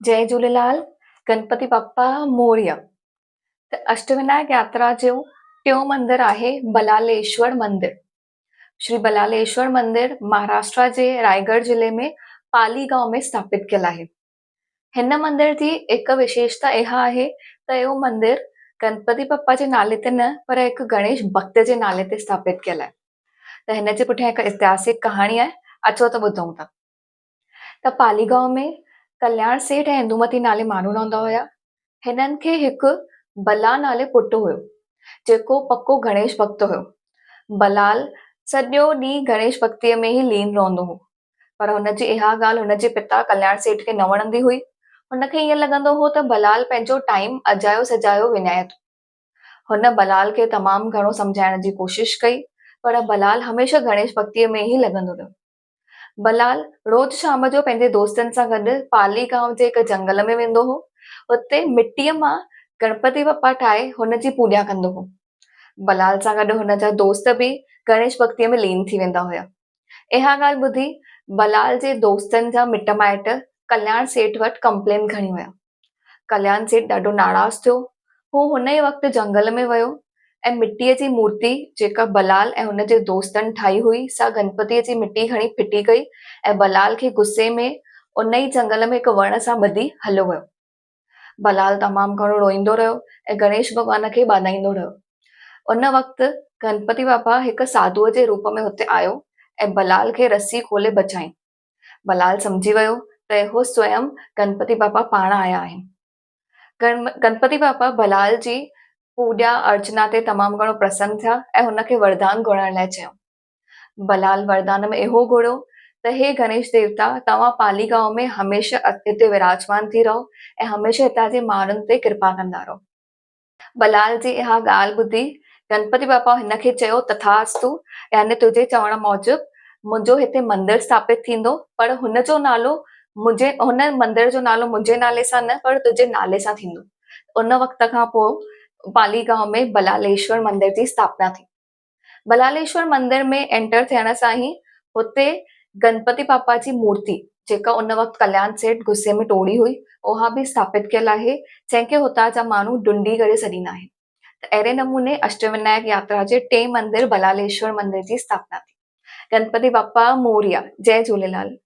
जय झूलेलाल। गणपति बप्पा मोरया। त अष्टविनायक यात्रा जो टियों मंदिर आहे बलालेश्वर मंदिर। श्री बलालेश्वर मंदिर महाराष्ट्र जे रायगढ़ जिले में पाली गांव में स्थापित कयल आहे। हिन मंदिर जी हिकु विशेषता इहा आहे त इहो मंदिर गणपति बप्पा जे नाले ते न पर हिकु गणेश भक्त जे नाले ते स्थापित कयल आहे। त हिन जे पुठियां हिकु ऐतिहासिक कहाणी आहे, अचो त ॿुधूं था। त पाली गांव में कल्याण सेठ ऐं इंदुमती नाले माण्हू रहंदा हुया। हिननि खे हिकु बला नाले पुटु हुयो जेको पको गणेश भक्त हुयो। बलाल सॼो ॾींहुं गणेश भक्तीअ में ई लीन रहंदो हो, पर हुनजी इहा ॻाल्हि हुनजे पिता कल्याण सेठ खे न वणंदी हुई। हुनखे ईअं लॻंदो हो त बलाल पंहिंजो टाइम अजायो सजायो विञाए थो। हुन बलाल खे तमामु घणो सम्झाइण जी कोशिश कई, पर बलाल हमेशह गणेश भक्तीअ में ई लॻंदो रहियो। बलाल रोज़ शाम जो पंहिंजे दोस्तनि सां गॾु पाली गांव जे हिकु जंगल में वेंदो हो। हुते मिटीअ मां गणपति बप्पा ठाहे हुनजी पूॼा कंदो हो। बलाल सां गॾु हुनजा दोस्त बि गणेश भक्तीअ में लीन थी वेंदा हुया। इहा ॻाल्हि ॿुधी बलाल जे दोस्तनि जा मिट माइट कल्याण सेठ वटि कंप्लेन खणी विया। कल्याण सेठ ॾाढो नाराज़ थियो। हू हुन ई वक़्तु जंगल में वियो ऐं मिटीअ जी मूर्ति जेका बलाल ऐं हुनजे दोस्तनि ठाही हुई सा गणपतिअ जी मिटी खणी फिटी कई ऐं बलाल खे गुस्से में उन ई जंगल में हिकु वण सां ॿधी हलियो वियो। बलाल तमामु घणो रोईंदो रहियो ऐं गणेश भॻवान खे ॿाधाईंदो रहियो। उन वक़्तु गणपति बापा हिकु साधुअ जे रूप में हुते आयो ऐं बलाल खे रस्सी खोले बचाई। बलाल सम्झी वियो त इहो स्वयं गणपति बापा पाण आया आहिनि। गणपति बापा बलाल जी पूॼा अर्चना ते तमामु घणो प्रसन्न थिया ऐं हुनखे वरदान घुरण लाइ चयो। बलाल वरदान में इहो घुरियो त हे गणेश देवता, तव्हां पाली गांव में हमेशह हिते विराजमान थी रहो ऐं हमेशह हितां जे माण्हुनि ते कृपा कंदा रहो। बलाल जी इहा ॻाल्हि ॿुधी गणपति बापा हिनखे चयो, तथास्तु, यानी तुंहिंजे चवण मूजिबि मुंहिंजो हिते मंदिर स्थापित थींदो, पर हुनजो नालो हुन मंदिर जो नालो मुंहिंजे नाले सां न पर तुंहिंजे नाले सां थींदो। उन वक़्त खां पोइ पाली गांव में बलालेश्वर मंदिर जी स्थापना थी। बलालेश्वर मंदिर में एंटर थियण सां ई हुते गणपति बापा जी मूर्ति जेका उन वक़्तु कल्याण सेठ गुस्से में तोड़ी हुई, उहा बि स्थापित कयल आहे, जंहिंखे हुतां जा माण्हू डुंडी करे सॾींदा आहिनि। त अहिड़े नमूने अष्टविनायक यात्रा जे टे मंदिर बलालेश्वर मंदिर जी स्थापना थी। गणपति बापा मोरया। जय झूलेलाल।